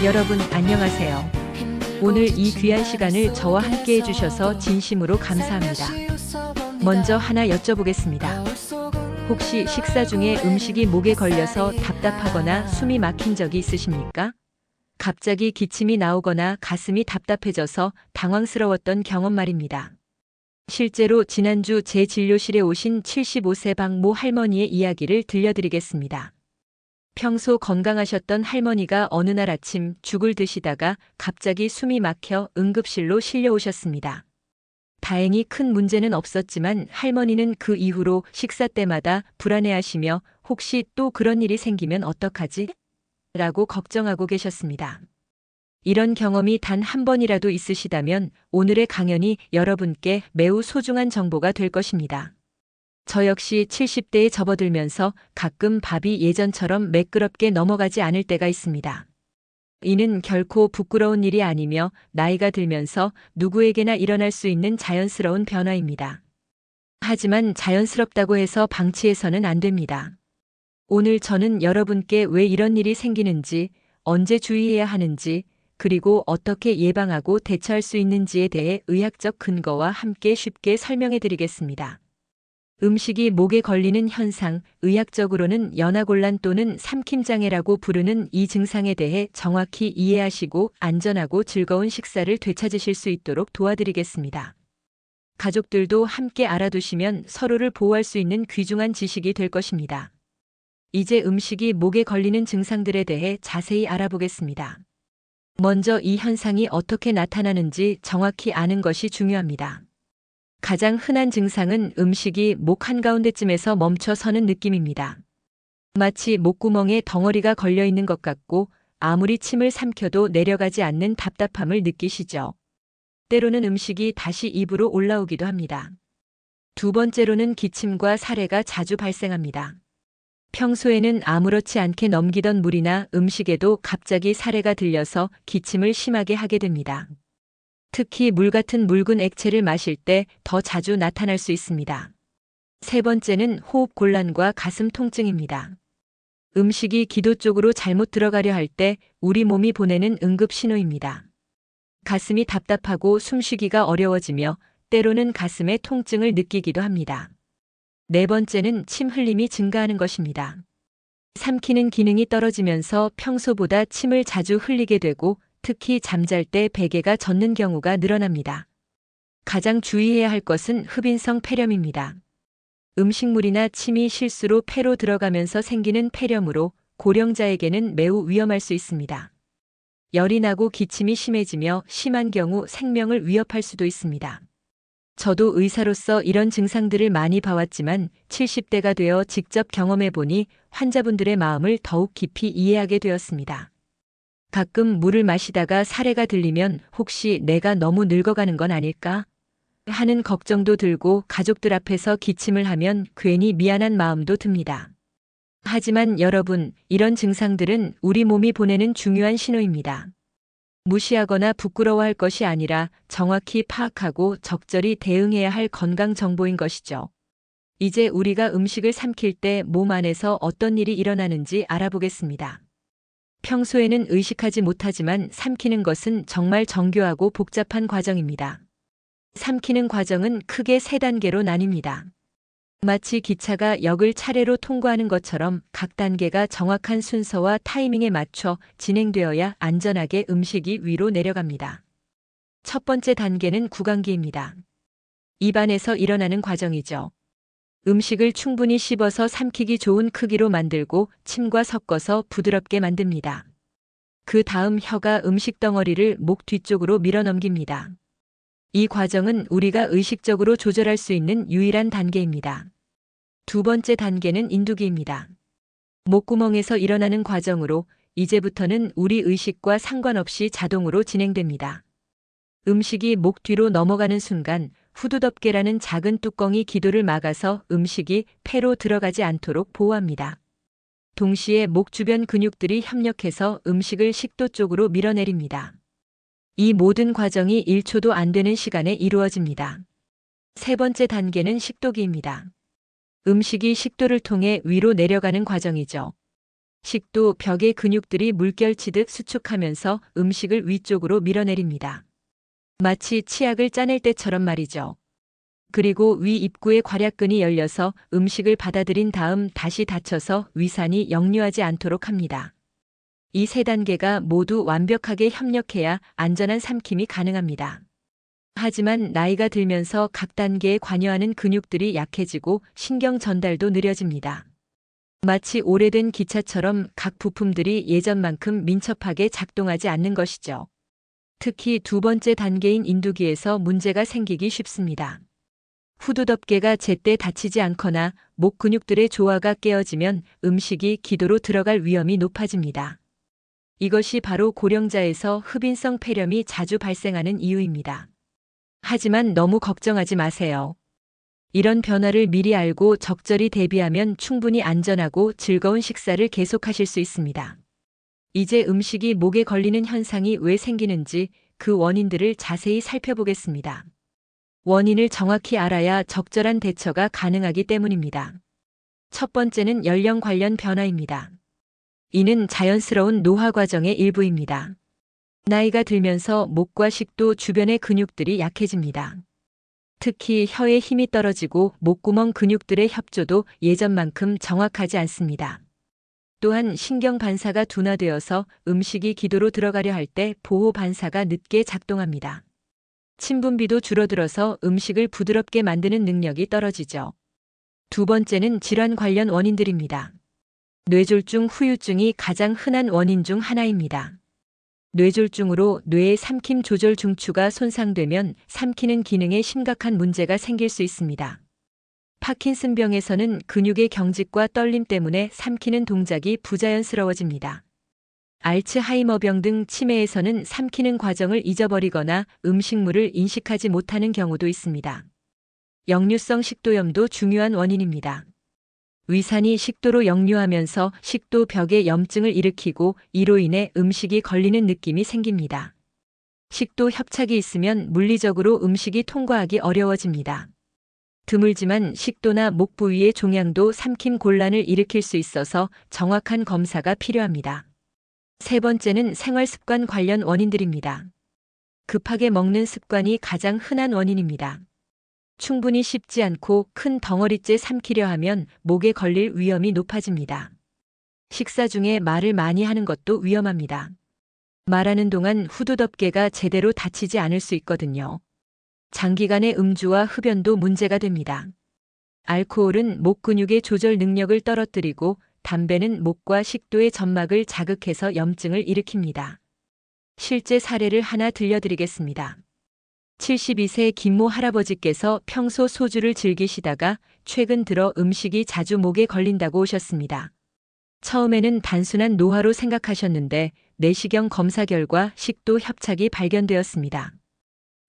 여러분 안녕하세요. 오늘 이 귀한 시간을 저와 함께 해주셔서 진심으로 감사합니다. 먼저 하나 여쭤보겠습니다. 혹시 식사 중에 음식이 목에 걸려서 답답하거나 숨이 막힌 적이 있으십니까? 갑자기 기침이 나오거나 가슴이 답답해져서 당황스러웠던 경험 말입니다. 실제로 지난주 제 진료실에 오신 75세 박모 할머니의 이야기를 들려드리겠습니다. 평소 건강하셨던 할머니가 어느 날 아침 죽을 드시다가 갑자기 숨이 막혀 응급실로 실려오셨습니다. 다행히 큰 문제는 없었지만 할머니는 그 이후로 식사 때마다 불안해하시며 혹시 또 그런 일이 생기면 어떡하지? 라고 걱정하고 계셨습니다. 이런 경험이 단 한 번이라도 있으시다면 오늘의 강연이 여러분께 매우 소중한 정보가 될 것입니다. 저 역시 70대에 접어들면서 가끔 밥이 예전처럼 매끄럽게 넘어가지 않을 때가 있습니다. 이는 결코 부끄러운 일이 아니며 나이가 들면서 누구에게나 일어날 수 있는 자연스러운 변화입니다. 하지만 자연스럽다고 해서 방치해서는 안 됩니다. 오늘 저는 여러분께 왜 이런 일이 생기는지, 언제 주의해야 하는지, 그리고 어떻게 예방하고 대처할 수 있는지에 대해 의학적 근거와 함께 쉽게 설명해 드리겠습니다. 음식이 목에 걸리는 현상, 의학적으로는 연하곤란 또는 삼킴장애라고 부르는 이 증상에 대해 정확히 이해하시고 안전하고 즐거운 식사를 되찾으실 수 있도록 도와드리겠습니다. 가족들도 함께 알아두시면 서로를 보호할 수 있는 귀중한 지식이 될 것입니다. 이제 음식이 목에 걸리는 증상들에 대해 자세히 알아보겠습니다. 먼저 이 현상이 어떻게 나타나는지 정확히 아는 것이 중요합니다. 가장 흔한 증상은 음식이 목 한가운데쯤에서 멈춰 서는 느낌입니다. 마치 목구멍에 덩어리가 걸려 있는 것 같고 아무리 침을 삼켜도 내려가지 않는 답답함을 느끼시죠. 때로는 음식이 다시 입으로 올라오기도 합니다. 두 번째로는 기침과 사례가 자주 발생합니다. 평소에는 아무렇지 않게 넘기던 물이나 음식에도 갑자기 사례가 들려서 기침을 심하게 하게 됩니다. 특히 물 같은 묽은 액체를 마실 때 더 자주 나타날 수 있습니다. 세 번째는 호흡 곤란과 가슴 통증입니다. 음식이 기도 쪽으로 잘못 들어가려 할 때 우리 몸이 보내는 응급 신호입니다. 가슴이 답답하고 숨쉬기가 어려워지며 때로는 가슴에 통증을 느끼기도 합니다. 네 번째는 침 흘림이 증가하는 것입니다. 삼키는 기능이 떨어지면서 평소보다 침을 자주 흘리게 되고 특히 잠잘 때 베개가 젖는 경우가 늘어납니다. 가장 주의해야 할 것은 흡인성 폐렴입니다. 음식물이나 침이 실수로 폐로 들어가면서 생기는 폐렴으로 고령자에게는 매우 위험할 수 있습니다. 열이 나고 기침이 심해지며 심한 경우 생명을 위협할 수도 있습니다. 저도 의사로서 이런 증상들을 많이 봐왔지만 70대가 되어 직접 경험해 보니 환자분들의 마음을 더욱 깊이 이해하게 되었습니다. 가끔 물을 마시다가 사례가 들리면 혹시 내가 너무 늙어가는 건 아닐까? 하는 걱정도 들고 가족들 앞에서 기침을 하면 괜히 미안한 마음도 듭니다. 하지만 여러분, 이런 증상들은 우리 몸이 보내는 중요한 신호입니다. 무시하거나 부끄러워할 것이 아니라 정확히 파악하고 적절히 대응해야 할 건강 정보인 것이죠. 이제 우리가 음식을 삼킬 때 몸 안에서 어떤 일이 일어나는지 알아보겠습니다. 평소에는 의식하지 못하지만 삼키는 것은 정말 정교하고 복잡한 과정입니다. 삼키는 과정은 크게 세 단계로 나뉩니다. 마치 기차가 역을 차례로 통과하는 것처럼 각 단계가 정확한 순서와 타이밍에 맞춰 진행되어야 안전하게 음식이 위로 내려갑니다. 첫 번째 단계는 구강기입니다. 입안에서 일어나는 과정이죠. 음식을 충분히 씹어서 삼키기 좋은 크기로 만들고 침과 섞어서 부드럽게 만듭니다. 그 다음 혀가 음식 덩어리를 목 뒤쪽으로 밀어 넘깁니다. 이 과정은 우리가 의식적으로 조절할 수 있는 유일한 단계입니다. 두 번째 단계는 인두기입니다. 목구멍에서 일어나는 과정으로 이제부터는 우리 의식과 상관없이 자동으로 진행됩니다. 음식이 목 뒤로 넘어가는 순간 후두덮개라는 작은 뚜껑이 기도를 막아서 음식이 폐로 들어가지 않도록 보호합니다. 동시에 목 주변 근육들이 협력해서 음식을 식도 쪽으로 밀어내립니다. 이 모든 과정이 1초도 안 되는 시간에 이루어집니다. 세 번째 단계는 식도기입니다. 음식이 식도를 통해 위로 내려가는 과정이죠. 식도 벽의 근육들이 물결치듯 수축하면서 음식을 위쪽으로 밀어내립니다. 마치 치약을 짜낼 때처럼 말이죠. 그리고 위 입구의 괄약근이 열려서 음식을 받아들인 다음 다시 닫혀서 위산이 역류하지 않도록 합니다. 이 세 단계가 모두 완벽하게 협력해야 안전한 삼킴이 가능합니다. 하지만 나이가 들면서 각 단계에 관여하는 근육들이 약해지고 신경 전달도 느려집니다. 마치 오래된 기차처럼 각 부품들이 예전만큼 민첩하게 작동하지 않는 것이죠. 특히 두 번째 단계인 인두기에서 문제가 생기기 쉽습니다. 후두덮개가 제때 닫히지 않거나 목 근육들의 조화가 깨어지면 음식이 기도로 들어갈 위험이 높아집니다. 이것이 바로 고령자에서 흡인성 폐렴이 자주 발생하는 이유입니다. 하지만 너무 걱정하지 마세요. 이런 변화를 미리 알고 적절히 대비하면 충분히 안전하고 즐거운 식사를 계속하실 수 있습니다. 이제 음식이 목에 걸리는 현상이 왜 생기는지 그 원인들을 자세히 살펴보겠습니다. 원인을 정확히 알아야 적절한 대처가 가능하기 때문입니다. 첫 번째는 연령 관련 변화입니다. 이는 자연스러운 노화 과정의 일부입니다. 나이가 들면서 목과 식도 주변의 근육들이 약해집니다. 특히 혀의 힘이 떨어지고 목구멍 근육들의 협조도 예전만큼 정확하지 않습니다. 또한 신경 반사가 둔화되어서 음식이 기도로 들어가려 할 때 보호 반사가 늦게 작동합니다. 침분비도 줄어들어서 음식을 부드럽게 만드는 능력이 떨어지죠. 두 번째는 질환 관련 원인들입니다. 뇌졸중, 후유증이 가장 흔한 원인 중 하나입니다. 뇌졸중으로 뇌의 삼킴 조절 중추가 손상되면 삼키는 기능에 심각한 문제가 생길 수 있습니다. 파킨슨병에서는 근육의 경직과 떨림 때문에 삼키는 동작이 부자연스러워집니다. 알츠하이머병 등 치매에서는 삼키는 과정을 잊어버리거나 음식물을 인식하지 못하는 경우도 있습니다. 역류성 식도염도 중요한 원인입니다. 위산이 식도로 역류하면서 식도 벽에 염증을 일으키고 이로 인해 음식이 걸리는 느낌이 생깁니다. 식도 협착이 있으면 물리적으로 음식이 통과하기 어려워집니다. 드물지만 식도나 목 부위의 종양도 삼킴 곤란을 일으킬 수 있어서 정확한 검사가 필요합니다. 세 번째는 생활습관 관련 원인들입니다. 급하게 먹는 습관이 가장 흔한 원인입니다. 충분히 씹지 않고 큰 덩어리째 삼키려 하면 목에 걸릴 위험이 높아집니다. 식사 중에 말을 많이 하는 것도 위험합니다. 말하는 동안 후두덮개가 제대로 닫히지 않을 수 있거든요. 장기간의 음주와 흡연도 문제가 됩니다. 알코올은 목 근육의 조절 능력을 떨어뜨리고 담배는 목과 식도의 점막을 자극해서 염증을 일으킵니다. 실제 사례를 하나 들려드리겠습니다. 72세 김모 할아버지께서 평소 소주를 즐기시다가 최근 들어 음식이 자주 목에 걸린다고 오셨습니다. 처음에는 단순한 노화로 생각하셨는데 내시경 검사 결과 식도 협착이 발견되었습니다.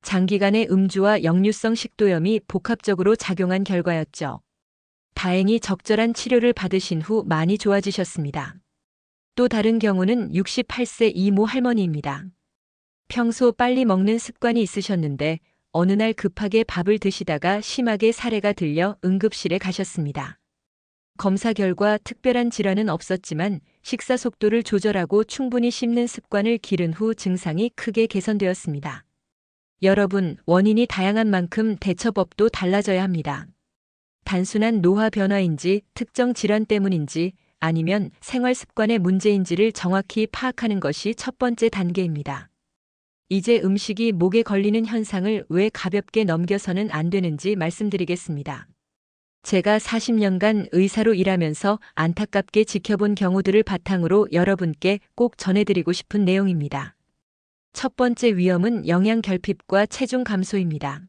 장기간의 음주와 역류성 식도염이 복합적으로 작용한 결과였죠. 다행히 적절한 치료를 받으신 후 많이 좋아지셨습니다. 또 다른 경우는 68세 이모 할머니입니다. 평소 빨리 먹는 습관이 있으셨는데 어느 날 급하게 밥을 드시다가 심하게 사례가 들려 응급실에 가셨습니다. 검사 결과 특별한 질환은 없었지만 식사 속도를 조절하고 충분히 씹는 습관을 기른 후 증상이 크게 개선되었습니다. 여러분, 원인이 다양한 만큼 대처법도 달라져야 합니다. 단순한 노화 변화인지 특정 질환 때문인지 아니면 생활 습관의 문제인지를 정확히 파악하는 것이 첫 번째 단계입니다. 이제 음식이 목에 걸리는 현상을 왜 가볍게 넘겨서는 안 되는지 말씀드리겠습니다. 제가 40년간 의사로 일하면서 안타깝게 지켜본 경우들을 바탕으로 여러분께 꼭 전해드리고 싶은 내용입니다. 첫 번째 위험은 영양 결핍과 체중 감소입니다.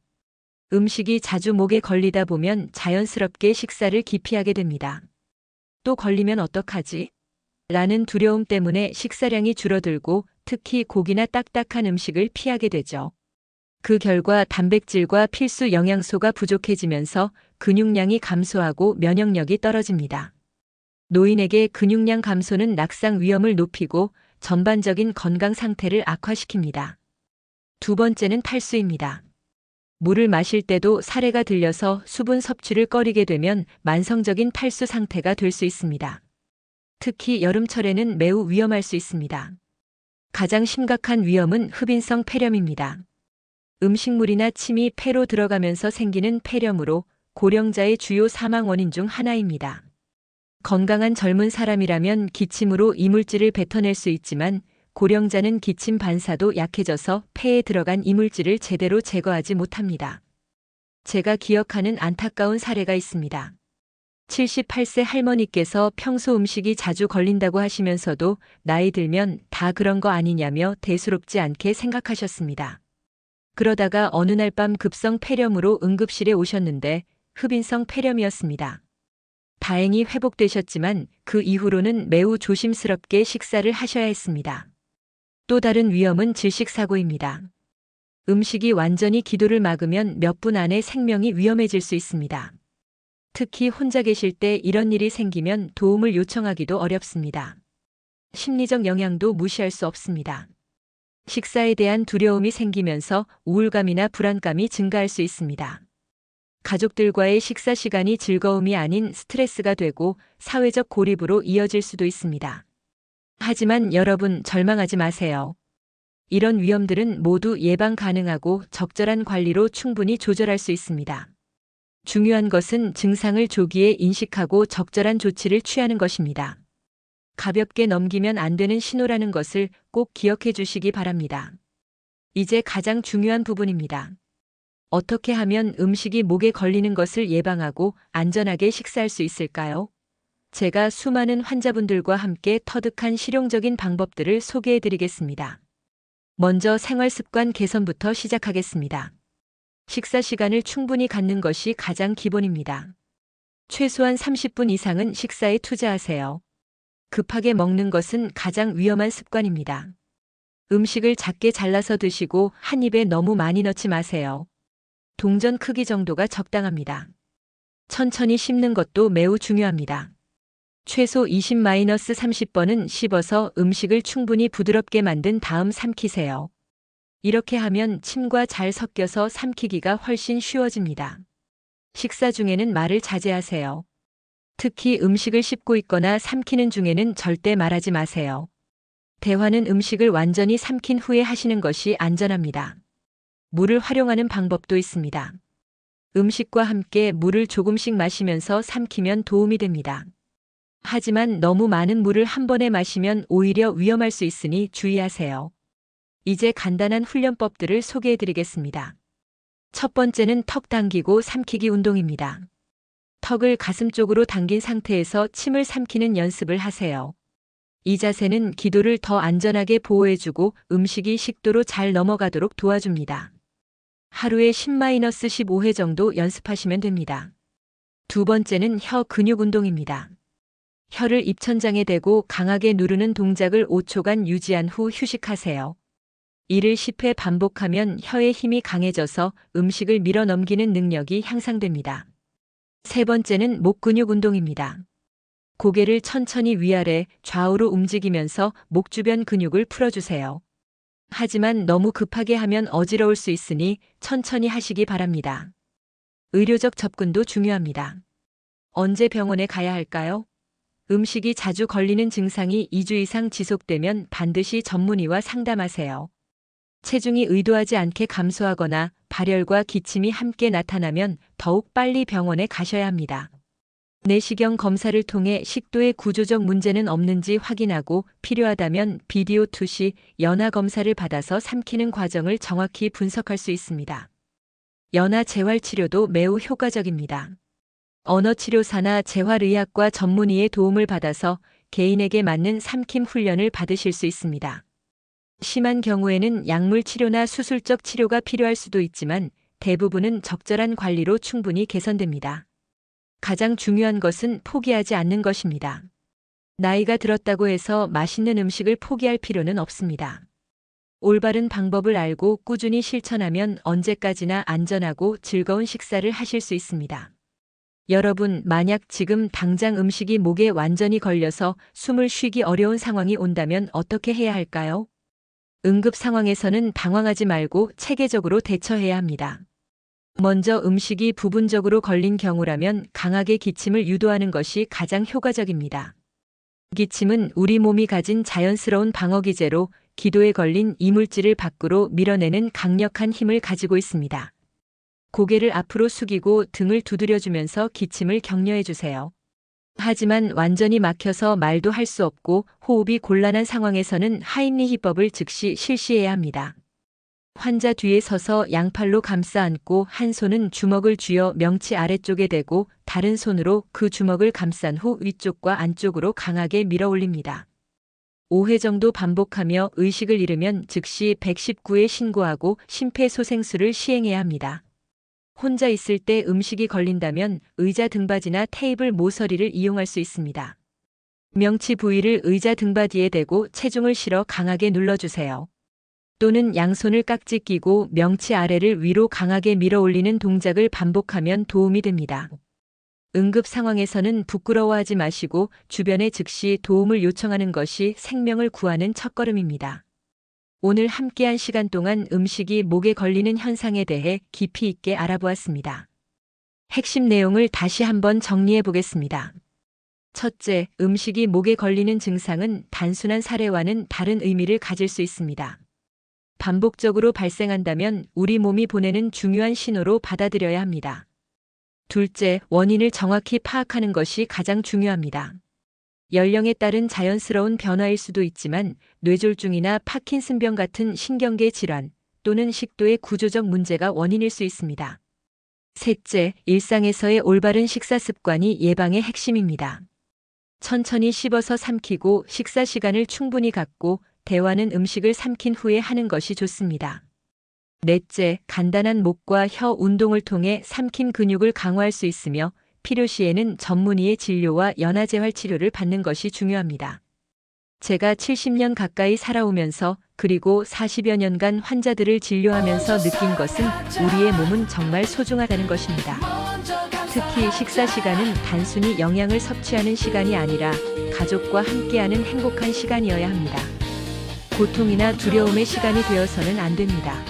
음식이 자주 목에 걸리다 보면 자연스럽게 식사를 기피하게 됩니다. 또 걸리면 어떡하지? 라는 두려움 때문에 식사량이 줄어들고 특히 고기나 딱딱한 음식을 피하게 되죠. 그 결과 단백질과 필수 영양소가 부족해지면서 근육량이 감소하고 면역력이 떨어집니다. 노인에게 근육량 감소는 낙상 위험을 높이고 전반적인 건강 상태를 악화시킵니다. 두 번째는 탈수입니다. 물을 마실 때도 사레가 들려서 수분 섭취를 꺼리게 되면 만성적인 탈수 상태가 될 수 있습니다. 특히 여름철에는 매우 위험할 수 있습니다. 가장 심각한 위험은 흡인성 폐렴입니다. 음식물이나 침이 폐로 들어가면서 생기는 폐렴으로 고령자의 주요 사망 원인 중 하나입니다. 건강한 젊은 사람이라면 기침으로 이물질을 뱉어낼 수 있지만 고령자는 기침 반사도 약해져서 폐에 들어간 이물질을 제대로 제거하지 못합니다. 제가 기억하는 안타까운 사례가 있습니다. 78세 할머니께서 평소 음식이 자주 걸린다고 하시면서도 나이 들면 다 그런 거 아니냐며 대수롭지 않게 생각하셨습니다. 그러다가 어느 날 밤 급성 폐렴으로 응급실에 오셨는데 흡인성 폐렴이었습니다. 다행히 회복되셨지만 그 이후로는 매우 조심스럽게 식사를 하셔야 했습니다. 또 다른 위험은 질식사고입니다. 음식이 완전히 기도를 막으면 몇 분 안에 생명이 위험해질 수 있습니다. 특히 혼자 계실 때 이런 일이 생기면 도움을 요청하기도 어렵습니다. 심리적 영향도 무시할 수 없습니다. 식사에 대한 두려움이 생기면서 우울감이나 불안감이 증가할 수 있습니다. 가족들과의 식사 시간이 즐거움이 아닌 스트레스가 되고 사회적 고립으로 이어질 수도 있습니다. 하지만 여러분 절망하지 마세요. 이런 위험들은 모두 예방 가능하고 적절한 관리로 충분히 조절할 수 있습니다. 중요한 것은 증상을 조기에 인식하고 적절한 조치를 취하는 것입니다. 가볍게 넘기면 안 되는 신호라는 것을 꼭 기억해 주시기 바랍니다. 이제 가장 중요한 부분입니다. 어떻게 하면 음식이 목에 걸리는 것을 예방하고 안전하게 식사할 수 있을까요? 제가 수많은 환자분들과 함께 터득한 실용적인 방법들을 소개해 드리겠습니다. 먼저 생활습관 개선부터 시작하겠습니다. 식사 시간을 충분히 갖는 것이 가장 기본입니다. 최소한 30분 이상은 식사에 투자하세요. 급하게 먹는 것은 가장 위험한 습관입니다. 음식을 작게 잘라서 드시고 한 입에 너무 많이 넣지 마세요. 동전 크기 정도가 적당합니다. 천천히 씹는 것도 매우 중요합니다. 최소 20-30번은 씹어서 음식을 충분히 부드럽게 만든 다음 삼키세요. 이렇게 하면 침과 잘 섞여서 삼키기가 훨씬 쉬워집니다. 식사 중에는 말을 자제하세요. 특히 음식을 씹고 있거나 삼키는 중에는 절대 말하지 마세요. 대화는 음식을 완전히 삼킨 후에 하시는 것이 안전합니다. 물을 활용하는 방법도 있습니다. 음식과 함께 물을 조금씩 마시면서 삼키면 도움이 됩니다. 하지만 너무 많은 물을 한 번에 마시면 오히려 위험할 수 있으니 주의하세요. 이제 간단한 훈련법들을 소개해 드리겠습니다. 첫 번째는 턱 당기고 삼키기 운동입니다. 턱을 가슴 쪽으로 당긴 상태에서 침을 삼키는 연습을 하세요. 이 자세는 기도를 더 안전하게 보호해주고 음식이 식도로 잘 넘어가도록 도와줍니다. 하루에 10-15회 정도 연습하시면 됩니다. 두 번째는 혀 근육 운동입니다. 혀를 입천장에 대고 강하게 누르는 동작을 5초간 유지한 후 휴식하세요. 이를 10회 반복하면 혀의 힘이 강해져서 음식을 밀어 넘기는 능력이 향상됩니다. 세 번째는 목 근육 운동입니다. 고개를 천천히 위아래 좌우로 움직이면서 목 주변 근육을 풀어주세요. 하지만 너무 급하게 하면 어지러울 수 있으니 천천히 하시기 바랍니다. 의료적 접근도 중요합니다. 언제 병원에 가야 할까요? 음식이 자주 걸리는 증상이 2주 이상 지속되면 반드시 전문의와 상담하세요. 체중이 의도하지 않게 감소하거나 발열과 기침이 함께 나타나면 더욱 빨리 병원에 가셔야 합니다. 내시경 검사를 통해 식도에 구조적 문제는 없는지 확인하고 필요하다면 비디오 투시 연화 검사를 받아서 삼키는 과정을 정확히 분석할 수 있습니다. 연화 재활 치료도 매우 효과적입니다. 언어치료사나 재활의학과 전문의의 도움을 받아서 개인에게 맞는 삼킴 훈련을 받으실 수 있습니다. 심한 경우에는 약물 치료나 수술적 치료가 필요할 수도 있지만 대부분은 적절한 관리로 충분히 개선됩니다. 가장 중요한 것은 포기하지 않는 것입니다. 나이가 들었다고 해서 맛있는 음식을 포기할 필요는 없습니다. 올바른 방법을 알고 꾸준히 실천하면 언제까지나 안전하고 즐거운 식사를 하실 수 있습니다. 여러분, 만약 지금 당장 음식이 목에 완전히 걸려서 숨을 쉬기 어려운 상황이 온다면 어떻게 해야 할까요? 응급 상황에서는 당황하지 말고 체계적으로 대처해야 합니다. 먼저 음식이 부분적으로 걸린 경우라면 강하게 기침을 유도하는 것이 가장 효과적입니다. 기침은 우리 몸이 가진 자연스러운 방어 기제로 기도에 걸린 이물질을 밖으로 밀어내는 강력한 힘을 가지고 있습니다. 고개를 앞으로 숙이고 등을 두드려주면서 기침을 격려해 주세요. 하지만 완전히 막혀서 말도 할 수 없고 호흡이 곤란한 상황에서는 하임리히법을 즉시 실시해야 합니다. 환자 뒤에 서서 양팔로 감싸 안고 한 손은 주먹을 쥐어 명치 아래쪽에 대고 다른 손으로 그 주먹을 감싼 후 위쪽과 안쪽으로 강하게 밀어 올립니다. 5회 정도 반복하며 의식을 잃으면 즉시 119에 신고하고 심폐소생술을 시행해야 합니다. 혼자 있을 때 음식이 걸린다면 의자 등받이나 테이블 모서리를 이용할 수 있습니다. 명치 부위를 의자 등받이에 대고 체중을 실어 강하게 눌러주세요. 또는 양손을 깍지 끼고 명치 아래를 위로 강하게 밀어 올리는 동작을 반복하면 도움이 됩니다. 응급 상황에서는 부끄러워하지 마시고 주변에 즉시 도움을 요청하는 것이 생명을 구하는 첫걸음입니다. 오늘 함께한 시간 동안 음식이 목에 걸리는 현상에 대해 깊이 있게 알아보았습니다. 핵심 내용을 다시 한번 정리해 보겠습니다. 첫째, 음식이 목에 걸리는 증상은 단순한 사례와는 다른 의미를 가질 수 있습니다. 반복적으로 발생한다면 우리 몸이 보내는 중요한 신호로 받아들여야 합니다. 둘째, 원인을 정확히 파악하는 것이 가장 중요합니다. 연령에 따른 자연스러운 변화일 수도 있지만 뇌졸중이나 파킨슨병 같은 신경계 질환 또는 식도의 구조적 문제가 원인일 수 있습니다. 셋째, 일상에서의 올바른 식사 습관이 예방의 핵심입니다. 천천히 씹어서 삼키고 식사 시간을 충분히 갖고 대화는 음식을 삼킨 후에 하는 것이 좋습니다. 넷째, 간단한 목과 혀 운동을 통해 삼킨 근육을 강화할 수 있으며 필요시에는 전문의의 진료와 연화재활 치료를 받는 것이 중요합니다. 제가 70년 가까이 살아오면서 그리고 40여 년간 환자들을 진료하면서 느낀 것은 우리의 몸은 정말 소중하다는 것입니다. 특히 식사 시간은 단순히 영양을 섭취하는 시간이 아니라 가족과 함께하는 행복한 시간이어야 합니다. 고통이나 두려움의 시간이 되어서는 안 됩니다.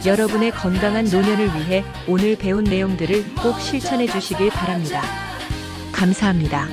여러분의 건강한 노년을 위해 오늘 배운 내용들을 꼭 실천해 주시길 바랍니다. 감사합니다.